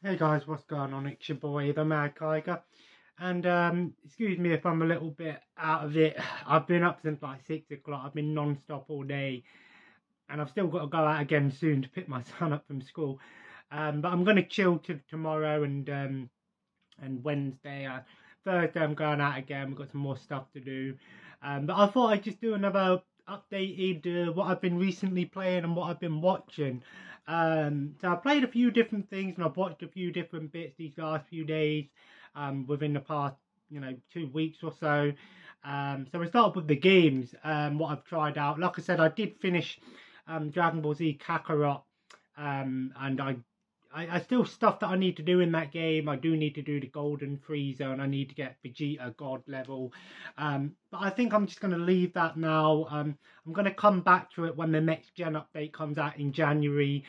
Hey guys, what's going on? It's your boy, the Mad Kiger. And excuse me if I'm a little bit out of it. I've been up since like 6 o'clock. I've been non-stop all day. And I've still got to go out again soon to pick my son up from school. But I'm going to chill till tomorrow and Wednesday. Thursday I'm going out again. We've got some more stuff to do. But I thought I'd just do another updated what I've been recently playing and what I've been watching. So I played a few different things and I've watched a few different bits these last few days, within the past, 2 weeks or so. So we start with the games, what I've tried out. Like I said, I did finish Dragon Ball Z Kakarot, and I still stuff that I need to do in that game. I do need to do the Golden Frieza and I need to get Vegeta God level. But I think I'm just going to leave that now. I'm going to come back to it when the next gen update comes out in January,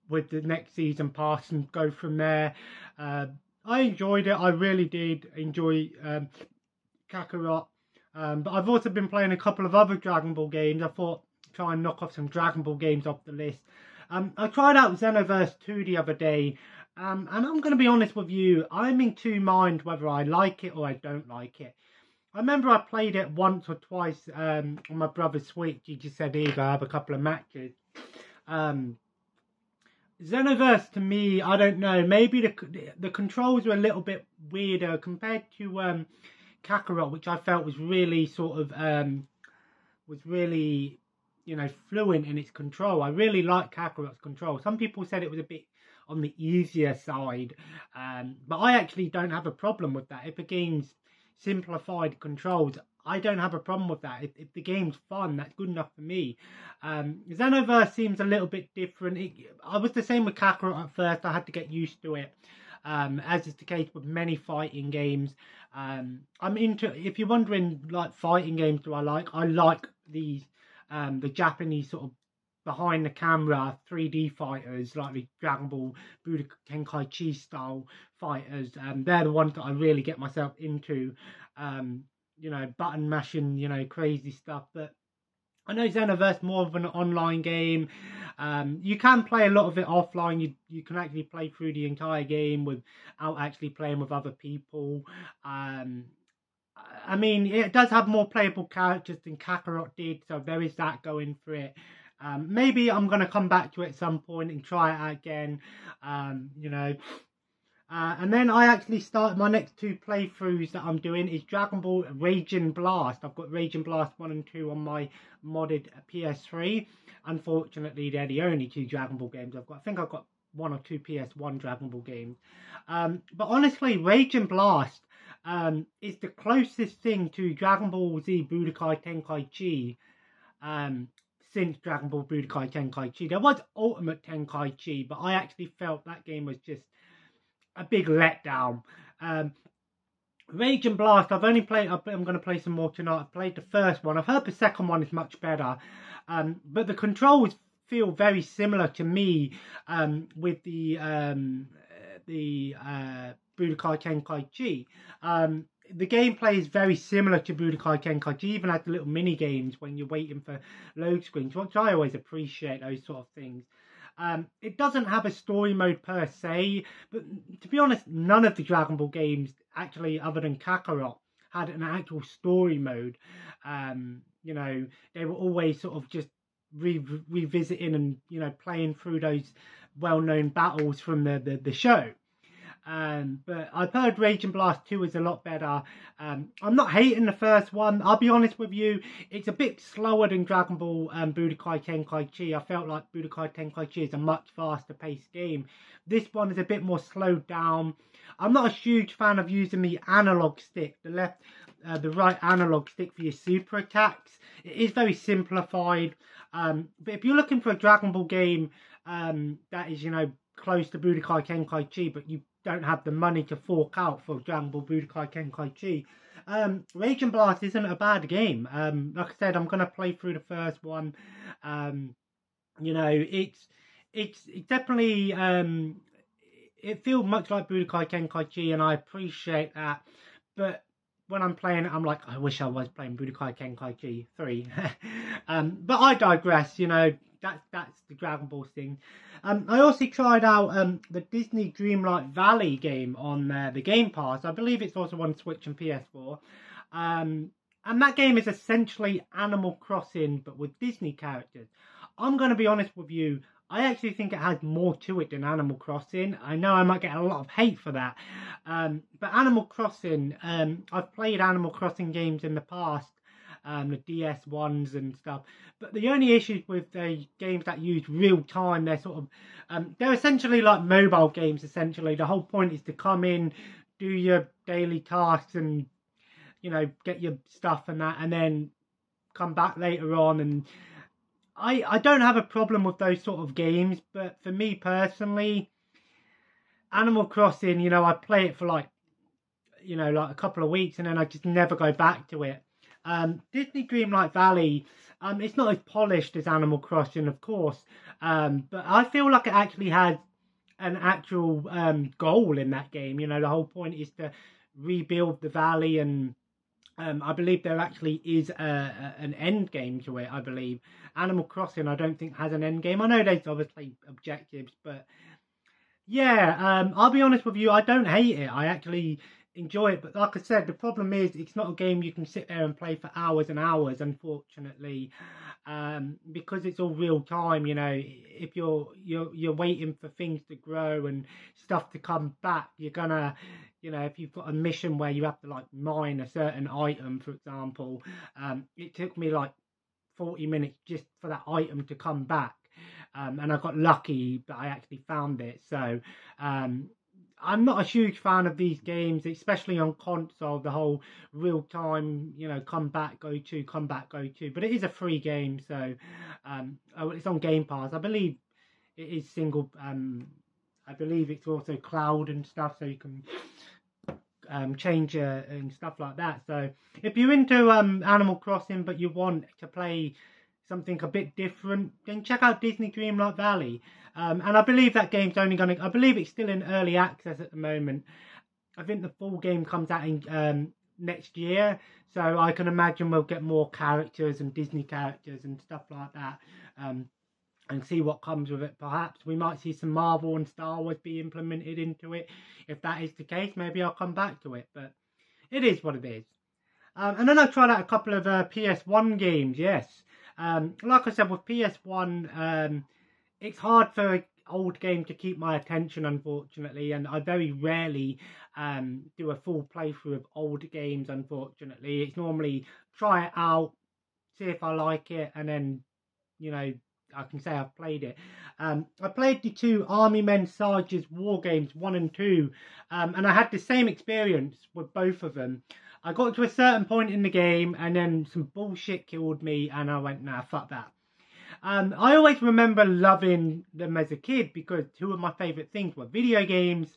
with the next season pass, and go from there. I enjoyed it. I really did enjoy Kakarot. But I've also been playing a couple of other Dragon Ball games. I thought try and knock off some Dragon Ball games off the list. I tried out Xenoverse 2 the other day, and I'm going to be honest with you, I'm in two minds whether I like it or I don't like it. I remember I played it once or twice on my brother's Switch. He just said, here, I have a couple of matches. Xenoverse, to me, I don't know, maybe the controls were a little bit weirder compared to Kakarot, which I felt was really sort of, fluent in its control. I really like Kakarot's control. Some people said it was a bit on the easier side, but I actually don't have a problem with that. If a game's simplified controls, I don't have a problem with that. If the game's fun, that's good enough for me. Xenoverse seems a little bit different. I was the same with Kakarot at first. I had to get used to it. As is the case with many fighting games. I'm into, if you're wondering, like, fighting games do I like these the Japanese sort of behind the camera 3D fighters, like the Dragon Ball Budokai Tenkaichi style fighters. They're the ones that I really get myself into. Button mashing, crazy stuff. But I know Xenoverse more of an online game. You can play a lot of it offline. You can actually play through the entire game without actually playing with other people. I mean, it does have more playable characters than Kakarot did, so there is that going for it. Maybe I'm going to come back to it at some point and try it out again, and then I actually started my next two playthroughs that I'm doing is Dragon Ball Raging Blast. I've got Raging Blast 1 and 2 on my modded PS3. Unfortunately, they're the only two Dragon Ball games I've got. I think I've got 1 or 2 PS1 Dragon Ball games. But honestly, Raging Blast is the closest thing to Dragon Ball Z Budokai Tenkaichi since Dragon Ball Budokai Tenkaichi. There was Ultimate Tenkaichi, but I actually felt that game was just a big letdown. Rage and Blast, I've only played, I'm going to play some more tonight. I've played the first one. I've heard the second one is much better. But the controls feel very similar to me with the Budokai Tenkaichi. The gameplay is very similar to Budokai Tenkaichi, even at the little mini games when you're waiting for load screens, which I always appreciate, those sort of things. It doesn't have a story mode per se, but to be honest, none of the Dragon Ball games, actually, other than Kakarot, had an actual story mode. They were always sort of just revisiting and, playing through those well-known battles from the show. But I've heard Rage and Blast 2 is a lot better. I'm not hating the first one. I'll be honest with you, it's a bit slower than Dragon Ball Budokai Tenkaichi. I felt like Budokai Tenkaichi is a much faster paced game. This one is a bit more slowed down. I'm not a huge fan of using the analog stick, the right analog stick for your super attacks. It is very simplified. But if you're looking for a Dragon Ball game that is, close to Budokai Tenkaichi, but you don't have the money to fork out for Dragon Ball Budokai Tenkaichi, Rage and Blast isn't a bad game. Like I said, I'm going to play through the first one. It's definitely, it feels much like Budokai Tenkaichi, and I appreciate that. But when I'm playing it, I'm like, I wish I was playing Budokai Tenkaichi 3. But I digress, that's the Dragon Ball thing. I also tried out the Disney Dreamlight Valley game on the Game Pass. I believe it's also on Switch and PS4. And that game is essentially Animal Crossing, but with Disney characters. I'm going to be honest with you, I actually think it has more to it than Animal Crossing. I know I might get a lot of hate for that. But Animal Crossing, I've played Animal Crossing games in the past, the DS ones and stuff. But the only issues with the games that use real time, they're sort of, they're essentially like mobile games, essentially. The whole point is to come in, do your daily tasks and, you know, get your stuff and that, and then come back later on. And I don't have a problem with those sort of games, but for me personally, Animal Crossing, you know, I play it for like, you know, like a couple of weeks and then I just never go back to it. Disney Dreamlight Valley, it's not as polished as Animal Crossing, of course, but I feel like it actually has an actual goal in that game. You know, the whole point is to rebuild the valley, and I believe there actually is an end game to it, I believe. Animal Crossing, I don't think, has an end game. I know there's obviously objectives, but yeah, I'll be honest with you, I don't hate it. I actually enjoy it, but like I said, the problem is it's not a game you can sit there and play for hours and hours, unfortunately, because it's all real time. You know, if you're waiting for things to grow and stuff to come back, you're gonna, you know, if you've got a mission where you have to like mine a certain item, for example, it took me like 40 minutes just for that item to come back, and I got lucky that I actually found it. So I'm not a huge fan of these games, especially on console, the whole real-time, you know, come back, go to, come back, go to. But it is a free game, so it's on Game Pass. I believe it is single, I believe it's also cloud and stuff, so you can change and stuff like that. So if you're into Animal Crossing, but you want to play something a bit different, then check out Disney Dreamlight Valley. And I believe that game's only going to, I believe it's still in early access at the moment. I think the full game comes out in next year, so I can imagine we'll get more characters and Disney characters and stuff like that, and see what comes with it. Perhaps we might see some Marvel and Star Wars be implemented into it. If that is the case, maybe I'll come back to it, but it is what it is. And then I tried out a couple of PS1 games, yes. Like I said, with PS1, it's hard for an old game to keep my attention, unfortunately, and I very rarely do a full playthrough of old games, unfortunately. It's normally try it out, see if I like it, and then, you know, I can say I've played it. I played the two Army Men Sarge's War Games 1 and 2, and I had the same experience with both of them. I got to a certain point in the game and then some bullshit killed me and I went, nah, fuck that. I always remember loving them as a kid because two of my favourite things were video games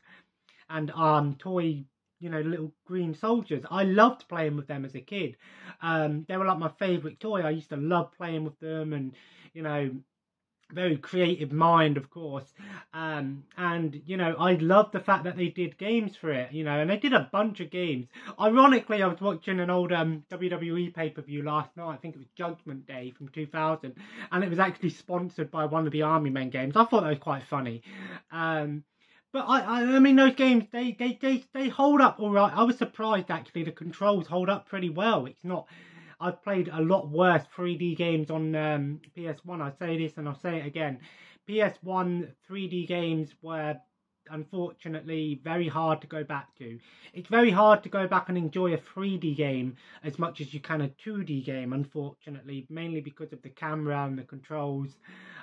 and toy, you know, little green soldiers. I loved playing with them as a kid. They were like my favourite toy. I used to love playing with them, and, you know, very creative mind, of course, and you know, I loved the fact that they did games for it, you know, and they did a bunch of games. Ironically, I was watching an old WWE pay-per-view last night. I think it was Judgment Day from 2000, and it was actually sponsored by one of the Army Men games. I thought that was quite funny. But I mean, those games, they hold up all right. I was surprised, actually. The controls hold up pretty well. It's not, I've played a lot worse 3D games on PS1. I say this and I'll say it again. PS1 3D games were, unfortunately, very hard to go back to. It's very hard to go back and enjoy a 3D game as much as you can a 2D game, unfortunately, mainly because of the camera and the controls.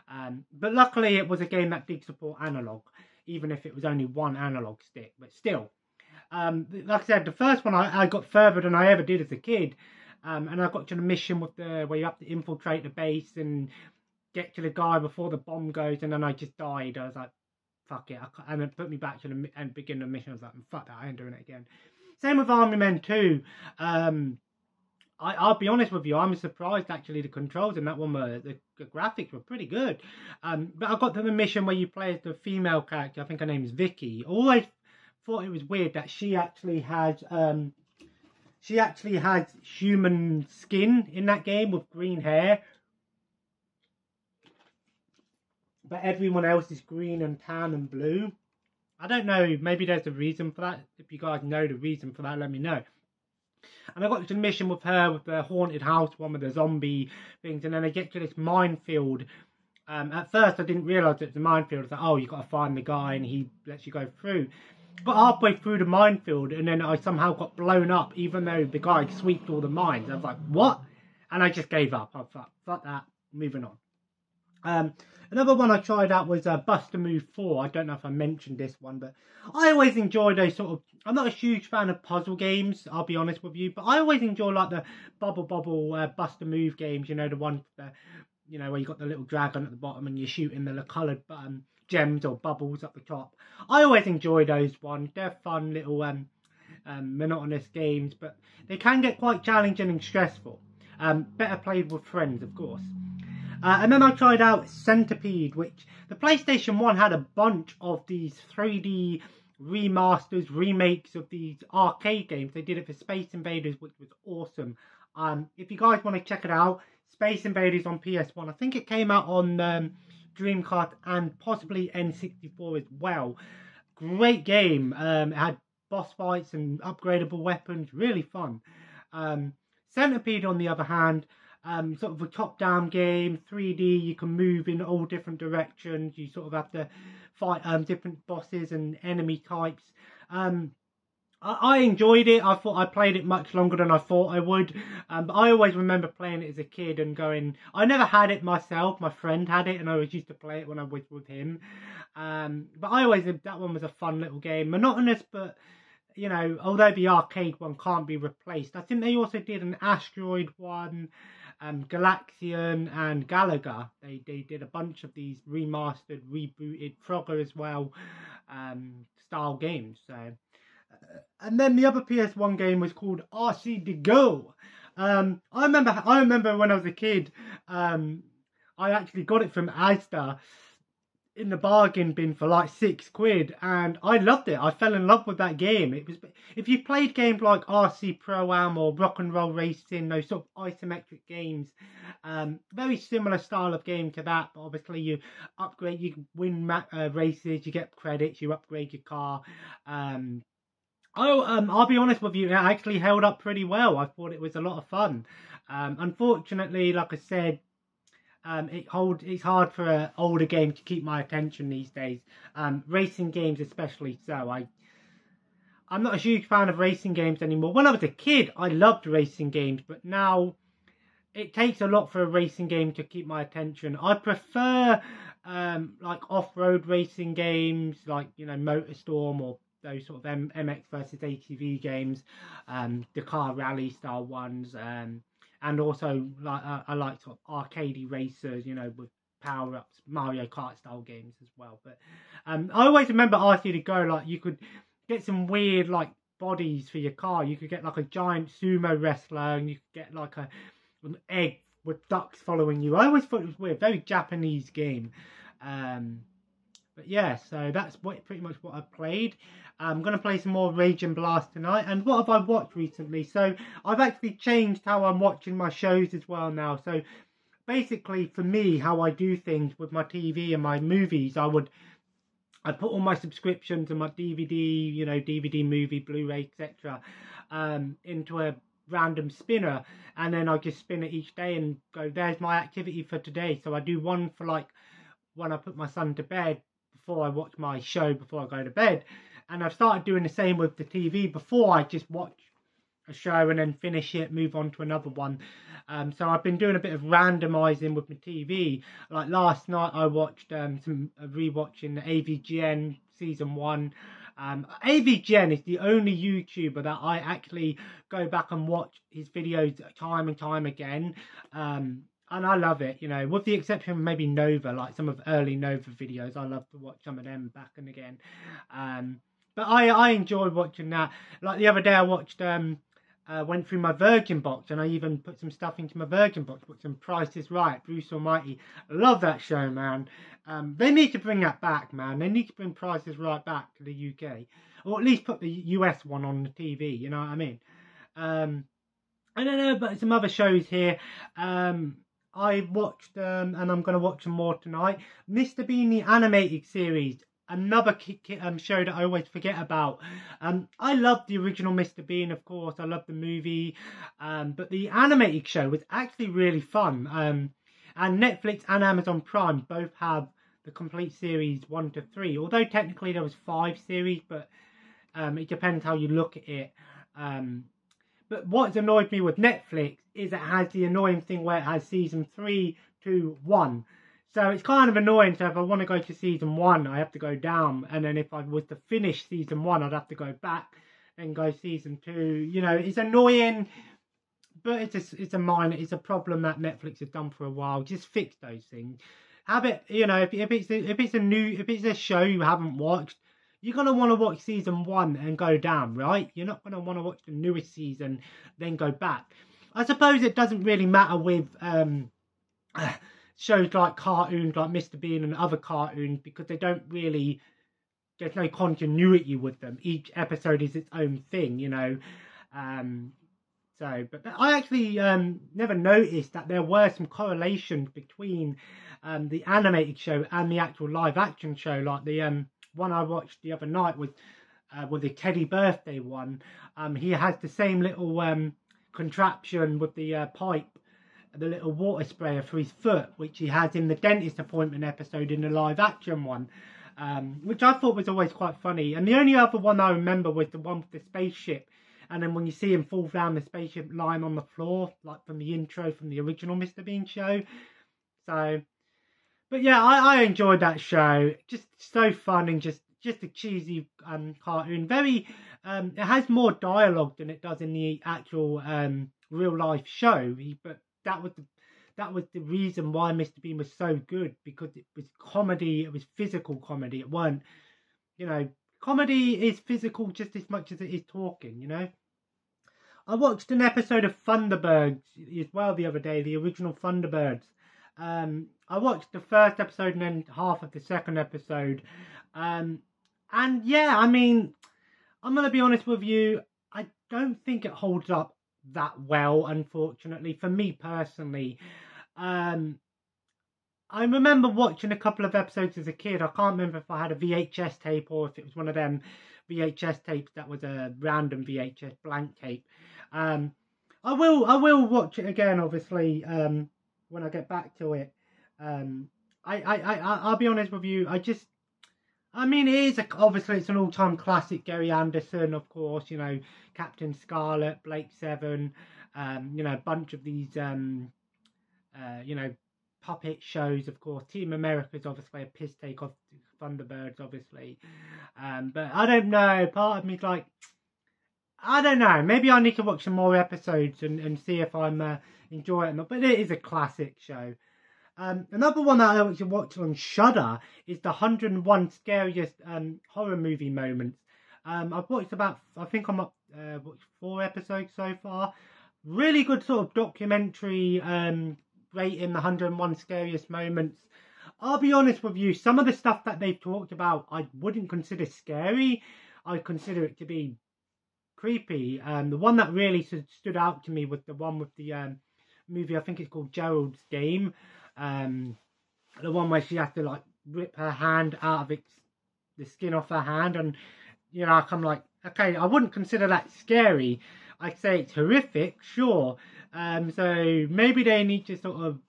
But luckily, it was a game that did support analog, even if it was only one analog stick. But still, like I said, the first one I got further than I ever did as a kid. And I got to the mission with where you have to infiltrate the base and get to the guy before the bomb goes, and then I just died. I was like, fuck it. And it put me back to the beginning of the mission. I was like, fuck that, I ain't doing it again. Same with Army Men 2. I'll be honest with you, I'm surprised actually the controls in that one were, the graphics were pretty good. But I got to the mission where you play as the female character. I think her name is Vicky. I always thought it was weird that she actually has human skin in that game with green hair. but everyone else is green and tan and blue. I don't know, maybe there's a reason for that. If you guys know the reason for that, let me know. And I got to the mission with her with the haunted house one with the zombie things, and then I get to this minefield. At first I didn't realise it was a minefield. I was like, oh, you got to find the guy and he lets you go through. Got halfway through the minefield and then I somehow got blown up, even though the guy swept all the mines. I was like, what? And I just gave up. I thought, fuck that, moving on. Another one I tried out was Bust-a-Move 4. I don't know if I mentioned this one, but I always enjoy those sort of... I'm not a huge fan of puzzle games, I'll be honest with you, but I always enjoy like the Bubble Bust-a-Move games, you know, the one, you know, where you got the little dragon at the bottom and you're shooting the coloured gems or bubbles up the top. I always enjoy those ones. They're fun little monotonous games, but they can get quite challenging and stressful. Better played with friends, of course. And then I tried out Centipede, which the PlayStation 1 had a bunch of these 3D remasters, remakes of these arcade games. They did it for Space Invaders, which was awesome. If you guys want to check it out, Space Invaders on PS1. I think it came out on Dreamcast and possibly N64 as well. Great game. It had boss fights and upgradable weapons. Really fun. Centipede, on the other hand, sort of a top-down game, 3D, you can move in all different directions, you sort of have to fight different bosses and enemy types. I enjoyed it. I thought I played it much longer than I thought I would, but I always remember playing it as a kid and going, I never had it myself, my friend had it and I always used to play it when I was with him. But I always, that one was a fun little game, monotonous, but you know, although the arcade one can't be replaced. I think they also did an Asteroid one, Galaxian and Galaga. They did a bunch of these remastered, rebooted, Frogger as well, style games. So, and then the other PS1 game was called RC to Go. I remember when I was a kid, I actually got it from Asda in the bargain bin for like £6, and I loved it. I fell in love with that game. It was, if you played games like RC Pro-Am or Rock and Roll Racing, those sort of isometric games, very similar style of game to that, but obviously you upgrade, you win races, you get credits, you upgrade your car. I'll be honest with you, it actually held up pretty well. I thought it was a lot of fun. Unfortunately, like I said, it's hard for an older game to keep my attention these days. Racing games especially so. I'm not a huge fan of racing games anymore. When I was a kid, I loved racing games, but now it takes a lot for a racing game to keep my attention. I prefer like off-road racing games, like, you know, MotorStorm or those sort of MX versus ATV games, Dakar Rally style ones, and also like I like sort of arcadey racers, you know, with power-ups, Mario Kart style games as well. But I always remember RC to Go, like you could get some weird like bodies for your car. You could get like a giant sumo wrestler, and you could get like an egg with ducks following you. I always thought it was weird, very Japanese game. But yeah, so that's pretty much what I've played. I'm going to play some more Rage and Blast tonight. And what have I watched recently? So I've actually changed how I'm watching my shows as well now. So basically for me, how I do things with my TV and my movies, I put all my subscriptions and my DVD, you know, DVD, movie, Blu-ray, etc. Into a random spinner, and then I just spin it each day and go, there's my activity for today. So I do one for like when I put my son to bed, before I watch my show before I go to bed. And I've started doing the same with the TV. Before I just watch a show and then finish it, move on to another one. So I've been doing a bit of randomizing with my TV. Like last night I watched rewatching the AVGN season 1. AVGN is the only YouTuber that I actually go back and watch his videos time and time again. And I love it, you know, with the exception of maybe Nova, like some of early Nova videos. I love to watch some of them back and again. But I enjoy watching that. Like the other day I watched, went through my Virgin box, and I even put some stuff into my Virgin box, put some Price is Right, Bruce Almighty. I love that show, man. They need to bring that back, man. They need to bring Price is Right back to the UK. Or at least put the US one on the TV, you know what I mean? I don't know, but some other shows here. I watched, and I'm going to watch some more tonight, Mr. Bean the Animated Series. Another show that I always forget about. I love the original Mr. Bean, of course. I love the movie. But the animated show was actually really fun. And Netflix and Amazon Prime both have the complete series 1 to 3. Although technically there was 5 series, but it depends how you look at it. But what's annoyed me with Netflix is it has the annoying thing where it has season 3 to 1. So it's kind of annoying. So if I want to go to season 1, I have to go down. And then if I was to finish season 1, I'd have to go back and go season 2. You know, it's annoying, but it's a problem that Netflix has done for a while. Just fix those things. Have it, you know, if it's a show you haven't watched, you're going to want to watch season 1 and go down, right? You're not going to want to watch the newest season, then go back. I suppose it doesn't really matter with shows like cartoons like Mr. Bean and other cartoons, because they don't really, there's no continuity with them. Each episode is its own thing, you know. But I actually never noticed that there were some correlations between the animated show and the actual live action show. Like the one I watched the other night was the Teddy birthday one. He has the same little contraption with the pipe, the little water sprayer for his foot, which he has in the dentist appointment episode in the live action one, which I thought was always quite funny. And the only other one I remember was the one with the spaceship, and then when you see him fall down the spaceship lying on the floor, like from the intro from the original Mr. Bean show. So, but yeah, I enjoyed that show. Just so fun, and just a cheesy cartoon. Very, it has more dialogue than it does in the actual real life show. But that was the reason why Mr. Bean was so good, because it was comedy. It was physical comedy. It weren't, you know, comedy is physical just as much as it is talking, you know. I watched an episode of Thunderbirds as well the other day, the original Thunderbirds. I watched the first episode and then half of the second episode. And yeah, I mean, I'm going to be honest with you, I don't think it holds up that well, unfortunately, for me personally. I remember watching a couple of episodes as a kid. I can't remember if I had a VHS tape or if it was one of them VHS tapes that was a random VHS blank tape. I will watch it again, obviously, when I get back to it. I'll be honest with you, I mean, it is obviously it's an all-time classic. Gary Anderson, of course, you know, Captain Scarlet, Blake Seven, you know, a bunch of these, you know, puppet shows, of course. Team America is obviously a piss take of Thunderbirds, obviously. But I don't know, part of me's like, I don't know, maybe I need to watch some more episodes and see if I'm enjoying it or not. But it is a classic show. Another one that I like to watch on Shudder is the 101 Scariest Horror Movie Moments. I've watched about, I think I'm up 4 episodes so far. Really good sort of documentary rating, the 101 Scariest Moments. I'll be honest with you, some of the stuff that they've talked about I wouldn't consider scary. I consider it to be creepy. The one that really stood out to me was the one with the movie, I think it's called Gerald's Game. The one where she has to like rip her hand out of the skin off her hand, and you know, I'm like, okay, I wouldn't consider that scary. I'd say it's horrific, sure. So maybe they need to sort of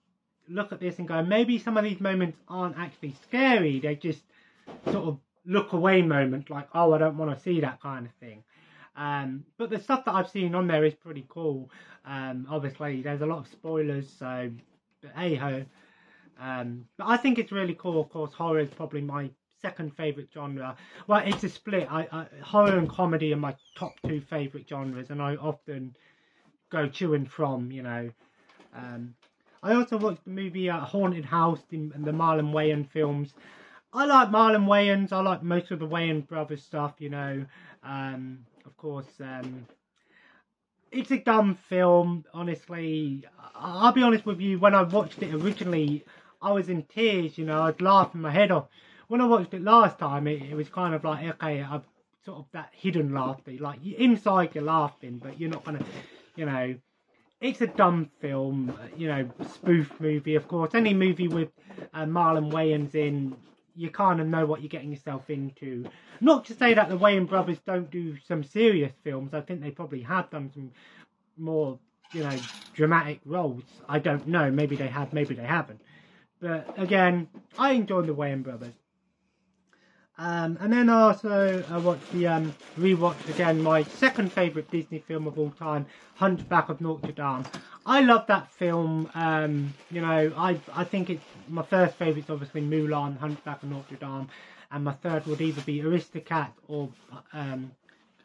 look at this and go, maybe some of these moments aren't actually scary. They just sort of look away moments, like, oh, I don't want to see that kind of thing. But the stuff that I've seen on there is pretty cool. Obviously, there's a lot of spoilers, so but hey ho. But I think it's really cool. Of course, horror is probably my second favourite genre. Well, it's a split. Horror and comedy are my top 2 favourite genres, and I often go to and from, you know. I also watched the movie Haunted House and the Marlon Wayans films. I like Marlon Wayans. I like most of the Wayans brothers stuff, you know. Of course, it's a dumb film, honestly. I'll be honest with you, when I watched it originally, I was in tears, you know. I'd laugh my head off. When I watched it last time, it was kind of like, okay, I've sort of that hidden laughter. Like, inside you're laughing, but you're not going to, you know. it's a dumb film, you know, spoof movie, of course. Any movie with Marlon Wayans in, you kind of know what you're getting yourself into. Not to say that the Wayans brothers don't do some serious films. I think they probably have done some more, you know, dramatic roles. I don't know. Maybe they have, maybe they haven't. But again, I enjoy the Wayans brothers. And then also I watched the rewatched again my second favourite Disney film of all time, Hunchback of Notre Dame. I love that film. You know, I think it's my first favourite is obviously Mulan, Hunchback of Notre Dame, and my third would either be Aristocat or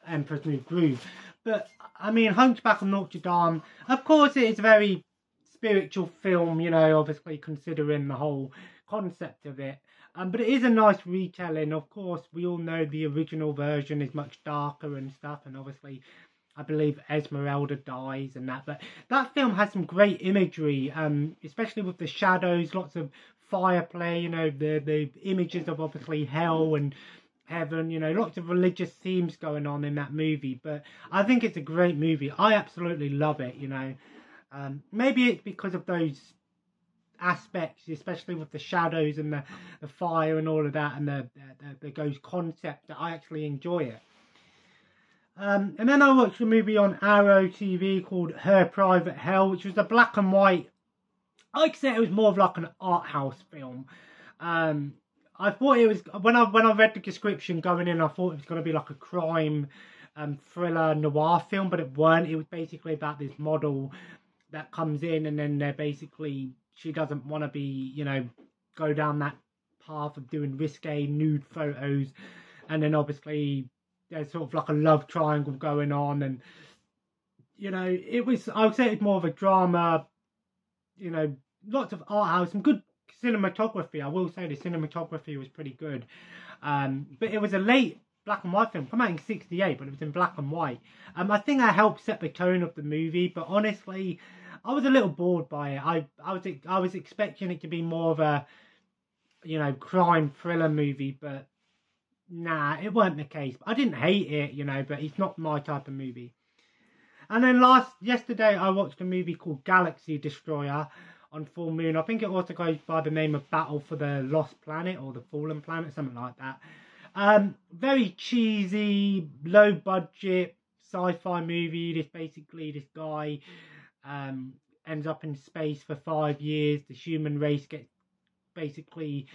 Emperor's New Groove. But I mean, Hunchback of Notre Dame, of course, it is a very spiritual film. You know, obviously considering the whole concept of it. But it is a nice retelling. Of course, we all know the original version is much darker and stuff. And obviously, I believe Esmeralda dies and that. But that film has some great imagery, especially with the shadows, lots of fire play, you know, the images of obviously hell and heaven, you know, lots of religious themes going on in that movie. But I think it's a great movie. I absolutely love it, you know. Maybe it's because of those aspects, especially with the shadows and the fire and all of that, and the ghost concept, that I actually enjoy it. And then I watched a movie on Arrow TV called Her Private Hell, which was a black and white. I'd say it was more of like an art house film. I thought it was, when I read the description going in, I thought it was going to be like a crime thriller noir film, but it weren't. It was basically about this model that comes in, and then they're basically, she doesn't want to be, you know, go down that path of doing risque nude photos. And then obviously there's sort of like a love triangle going on. And, you know, it was, I would say it's more of a drama, you know, lots of art house, some good cinematography. I will say the cinematography was pretty good. But it was a late black and white film, come out in '68, but it was in black and white. I think that helped set the tone of the movie, but honestly, I was a little bored by it. I was expecting it to be more of a, you know, crime thriller movie, but nah, it weren't the case. I didn't hate it, you know, but it's not my type of movie. And then yesterday I watched a movie called Galaxy Destroyer on Full Moon. I think it also goes by the name of Battle for the Lost Planet or the Fallen Planet, something like that. Very cheesy, low budget sci-fi movie. This guy ends up in space for 5 years. The human race gets basically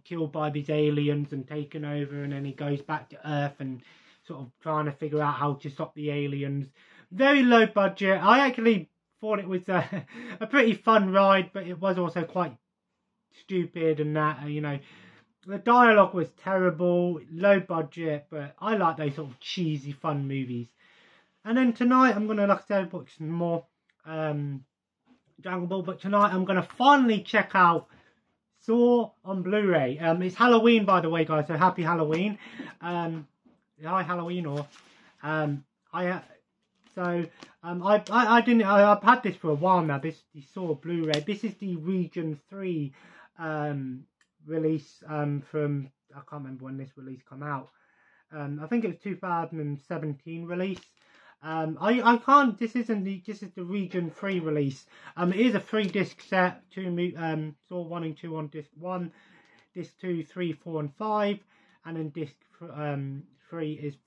killed by these aliens and taken over, and then he goes back to Earth and sort of trying to figure out how to stop the aliens. Very low budget. I actually thought it was a pretty fun ride, but it was also quite stupid and that, you know. The dialogue was terrible, low budget, but I like those sort of cheesy, fun movies. And then tonight I'm going to, like I said, watch some more Dragon Ball, but tonight I'm going to finally check out Saw on Blu-ray. It's Halloween, by the way, guys, so happy Halloween. Hi, Halloween, or I've had this for a while now, the Saw Blu-ray. This is the Region 3 release from, I can't remember when this release come out. I think it was 2017 release. This is the Region 3 release. It is a 3-disc set, Saw 1 and 2 on disc 1, disc 2, 3, 4 and 5, and then disc 3 is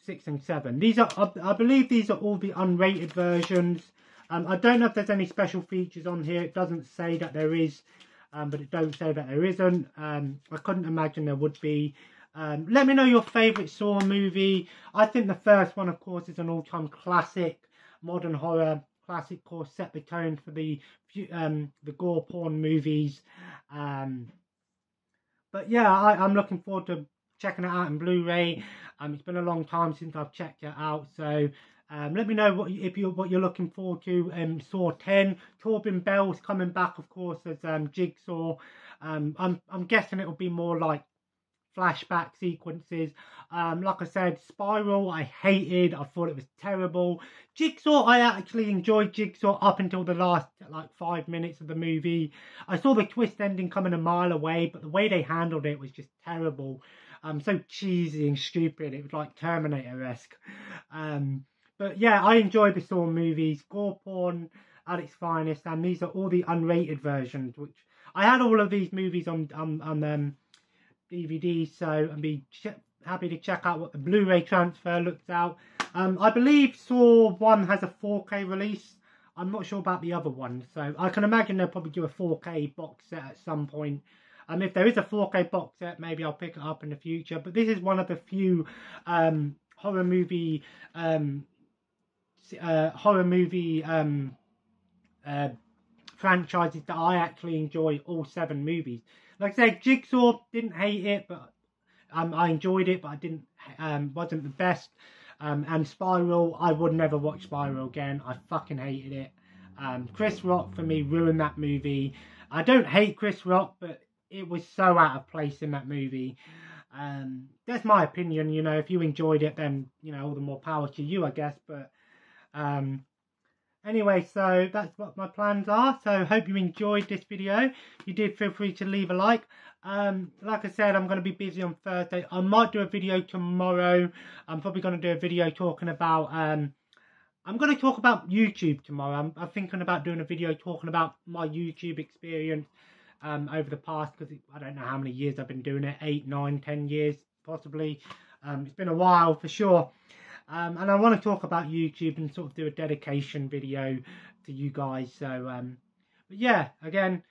6 and 7. These are, I believe these are all the unrated versions. I don't know if there's any special features on here. It doesn't say that there is, but it don't say that there isn't. I couldn't imagine there would be. Let me know your favourite Saw movie. I think the first one, of course, is an all-time classic, modern horror classic, of course, set the tone for the gore porn movies. But yeah, I'm looking forward to checking it out in Blu-ray. It's been a long time since I've checked it out, so let me know what you're looking forward to. Saw 10, Corbin Bell's coming back, of course, as Jigsaw. I'm guessing it'll be more like flashback sequences. Like I said, Spiral I hated. I thought it was terrible. Jigsaw, I actually enjoyed Jigsaw up until the last like 5 minutes of the movie. I saw the twist ending coming a mile away, but the way they handled it was just terrible. So cheesy and stupid. It was like Terminator-esque. But yeah, I enjoy the Saw movies, gore porn at its finest, and these are all the unrated versions. Which I had all of these movies on DVD, so I'd be happy to check out what the Blu-ray transfer looks out. I believe Saw 1 has a 4K release. I'm not sure about the other one, so I can imagine they'll probably do a 4K box set at some point. If there is a 4K box set, maybe I'll pick it up in the future. But this is one of the few horror movie franchises that I actually enjoy all 7 movies. Like I said, Jigsaw, didn't hate it, but I enjoyed it, but I didn't wasn't the best. And Spiral, I would never watch Spiral again. I fucking hated it. Chris Rock, for me, ruined that movie. I don't hate Chris Rock, but it was so out of place in that movie. That's my opinion. You know, if you enjoyed it, then, you know, all the more power to you, I guess. But anyway, so that's what my plans are. So hope you enjoyed this video. If you did, feel free to leave a like. Like I said, I'm going to be busy on Thursday. I might do a video tomorrow. I'm probably going to do a video talking about I'm going to talk about YouTube tomorrow. I'm thinking about doing a video talking about my YouTube experience over the past, because I don't know how many years I've been doing it, 8, 9, 10 years possibly. It's been a while for sure. And I want to talk about YouTube and sort of do a dedication video to you guys. So, but yeah, again,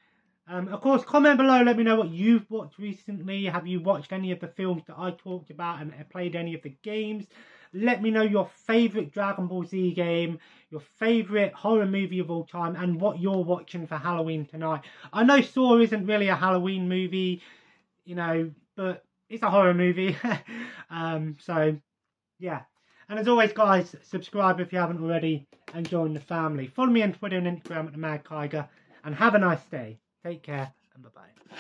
of course, comment below, let me know what you've watched recently. Have you watched any of the films that I talked about and played any of the games? Let me know your favourite Dragon Ball Z game, your favourite horror movie of all time, and what you're watching for Halloween tonight. I know Saw isn't really a Halloween movie, you know, but it's a horror movie. So, yeah. And as always, guys, subscribe if you haven't already and join the family. Follow me on Twitter and Instagram at The Mad Kiger. And have a nice day. Take care and bye-bye.